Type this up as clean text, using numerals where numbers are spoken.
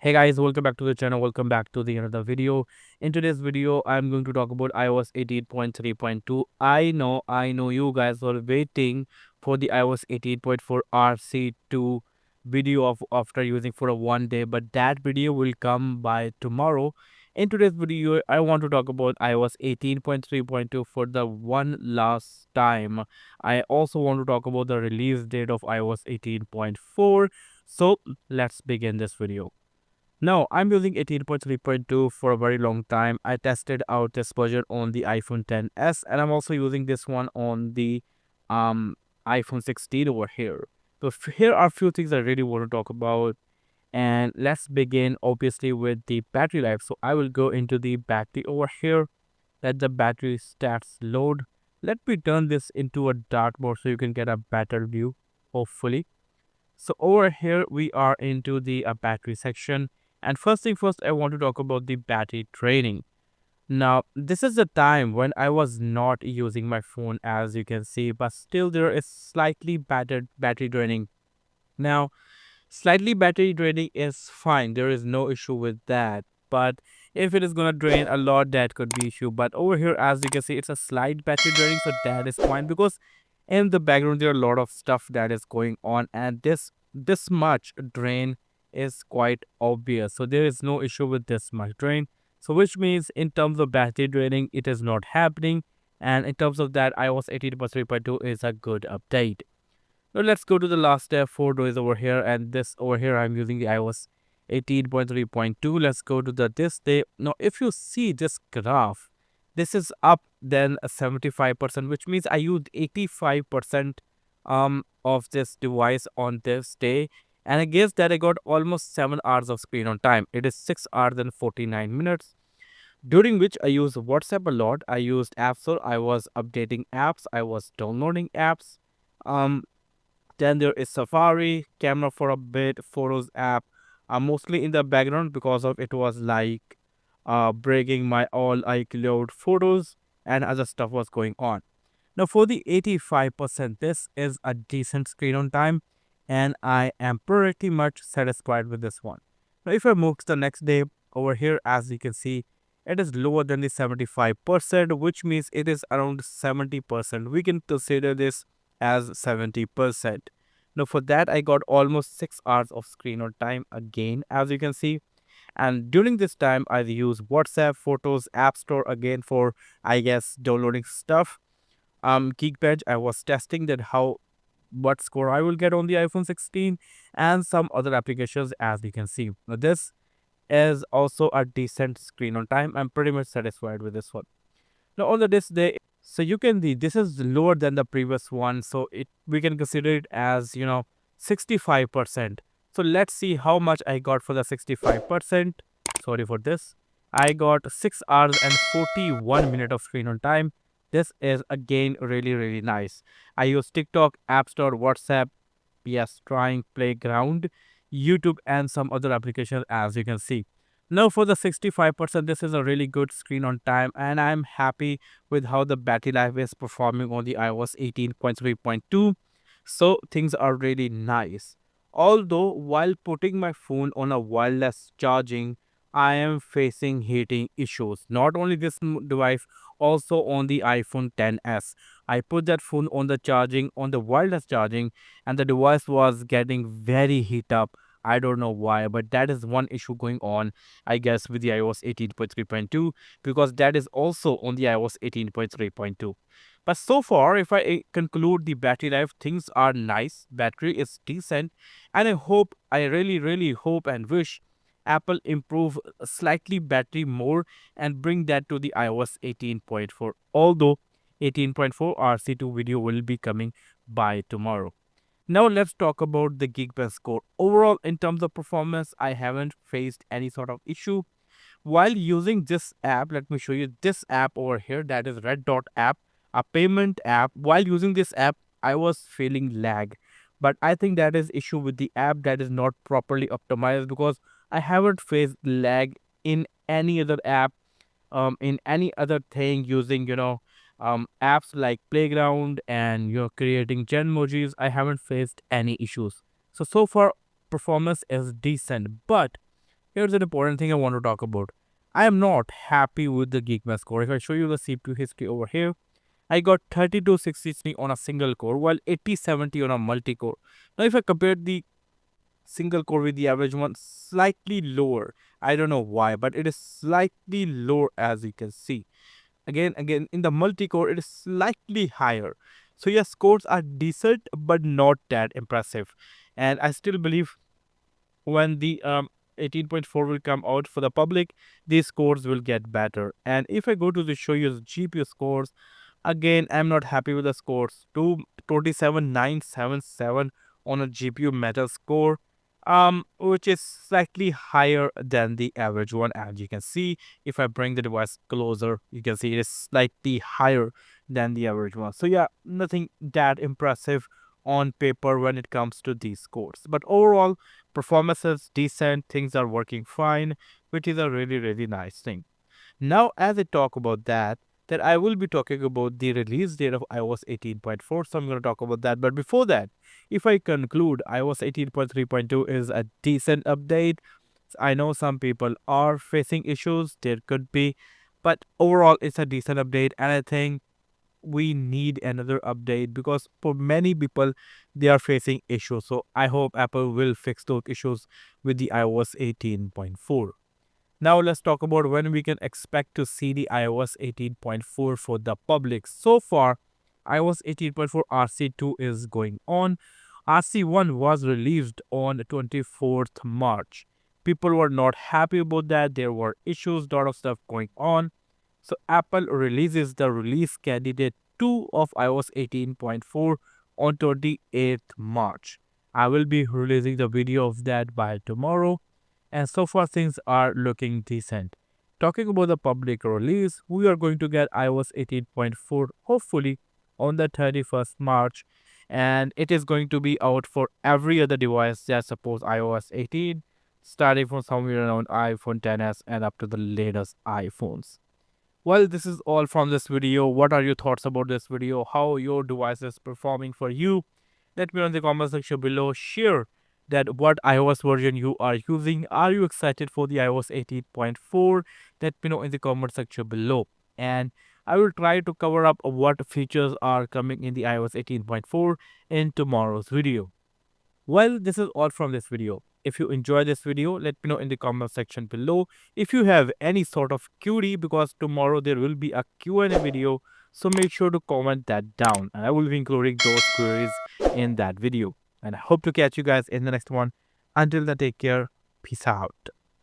Hey guys, welcome back to the channel. Welcome back to the another video. In today's video, I'm going to talk about iOS 18.3.2. I know you guys were waiting for the iOS 18.4 RC2 video of after using for a one day, but that video will come by tomorrow. In today's video, I want to talk about iOS 18.3.2 for the one last time. I also want to talk about the release date of iOS 18.4. So let's begin this video. No, I'm using 18.3.2 for a very long time. I tested out this version on the iPhone 10s and I'm also using this one on the um iPhone 16 over here. So here are a few things I really want to talk about, and let's begin obviously with the battery life. So I will go into the battery over here. Let the battery stats load. Let me turn this into a dark mode so you can get a better view, hopefully. So over here we are into the battery section, and first thing first I want to talk about the battery draining. Now this is the time when I was not using my phone, as you can see, but still there is slightly battery draining. Now slightly battery draining is fine, there is no issue with that, but if it is gonna drain a lot, that could be issue. But over here, as you can see, it's a slight battery draining, so that is fine because in the background there are a lot of stuff that is going on, and this much drain is quite obvious, so there is no issue with this much drain. So which means in terms of battery draining it is not happening, and in terms of that iOS 18.3.2 is a good update. Now let's go to the last step, 4 days over here, and this over here I'm using the iOS 18.3.2. Let's go to the this day. Now if you see this graph, this is up then 75%, which means I used 85% of this device on this day, and I guess that I got almost 7 hours of screen on time. It is 6 hours and 49 minutes, during which I used WhatsApp a lot. I used App Store, I was updating apps, I was downloading apps. um then there is Safari, camera for a bit, Photos app, mostly in the background because of it was like breaking my all iCloud photos and other stuff was going on. Now for the 85%, this is a decent screen on time and I am pretty much satisfied with this one. Now if I move to the next day over here, as you can see, it is lower than the 75%, which means it is around 70%. We can consider this as 70%. Now for that I got almost 6 hours of screen on time again, as you can see. And during this time I use WhatsApp, Photos, App Store again for, I guess, downloading stuff. Geekbench, I was testing that how what score I will get on the iPhone 16 and some other applications, as you can see. Now this is also a decent screen on time. I'm pretty much satisfied with this one. Now on the this day, so you can see this is lower than the previous one, so it we can consider it as 65%. So let's see how much I got for the 65%. Sorry for this. I got 6 hours and 41 minutes of screen on time. This is again really nice. I use TikTok, App Store, WhatsApp, yes, trying Playground, YouTube, and some other applications, as you can see. Now for the 65%, this is a really good screen on time, and I'm happy with how the battery life is performing on the iOS 18.3.2. So things are really nice. Although while putting my phone on a wireless charging, I am facing heating issues. Not only this device, also on the iPhone 10s. I put that phone on the charging, on the wireless charging, and the device was getting very heat up. I don't know why, but that is one issue going on, I guess, with the iOS 18.3.2, because that is also on the iOS 18.3.2. But so far, if I conclude the battery life, things are nice. Battery is decent, and I really hope and wish Apple improve slightly battery more and bring that to the iOS 18.4. Although 18.4 RC2 video will be coming by tomorrow. Now let's talk about the Geekbench score. Overall, in terms of performance, I haven't faced any sort of issue. While using this app, let me show you this app over here, that is Red Dot app, a payment app. While using this app, I was feeling lag. But I think that is issue with the app that is not properly optimized, because I haven't faced lag in any other app, in any other thing using apps like Playground and creating Genmojis. I haven't faced any issues. So far performance is decent, but Here's an important thing I want to talk about. I am not happy with the Geekbench score. If I show you the CPU history over here, I got 3263 on a single core while 8070 on a multi-core. Now if I compare the single core with the average one, slightly lower. I don't know why, but it is slightly lower as you can see. Again in the multi-core it is slightly higher. So yes, scores are decent but not that impressive. And I still believe when the 18.4 will come out for the public, these scores will get better. And if I go to the show you the GPU scores, again, I'm not happy with the scores. 227,977 on a GPU metal score, which is slightly higher than the average one. As you can see, if I bring the device closer, you can see it is slightly higher than the average one. So yeah, nothing that impressive on paper when it comes to these scores. But overall, performance is decent. Things are working fine, which is a really nice thing. Now, as I talk about that I will be talking about the release date of iOS 18.4. So I'm going to talk about that. But before that, if I conclude, iOS 18.3.2 is a decent update. I know some people are facing issues. There could be, but overall, it's a decent update. And I think we need another update because for many people, they are facing issues. So I hope Apple will fix those issues with the iOS 18.4. Now let's talk about when we can expect to see the iOS 18.4 for the public. So far, iOS 18.4 RC2 is going on. RC1 was released on 24th March. People were not happy about that. There were issues, lot of stuff going on. So Apple releases the release candidate 2 of iOS 18.4 on 28th March. I will be releasing the video of that by tomorrow, and so far things are looking decent. Talking about the public release, we are going to get iOS 18.4 hopefully on the 31st March, and it is going to be out for every other device that supports iOS 18, starting from somewhere around iPhone 10s and up to the latest iPhones. Well, this is all from this video. What are your thoughts about this video? How your device is performing for you? Let me know in the comment section below. Share that what iOS version you are using. Are you excited for the iOS 18.4? Let me know in the comment section below. And I will try to cover up what features are coming in the iOS 18.4 in tomorrow's video. Well, this is all from this video. If you enjoyed this video, let me know in the comment section below. If you have any sort of query, because tomorrow there will be a Q&A video, so make sure to comment that down and I will be including those queries in that video. And I hope to catch you guys in the next one. Until then, take care. Peace out.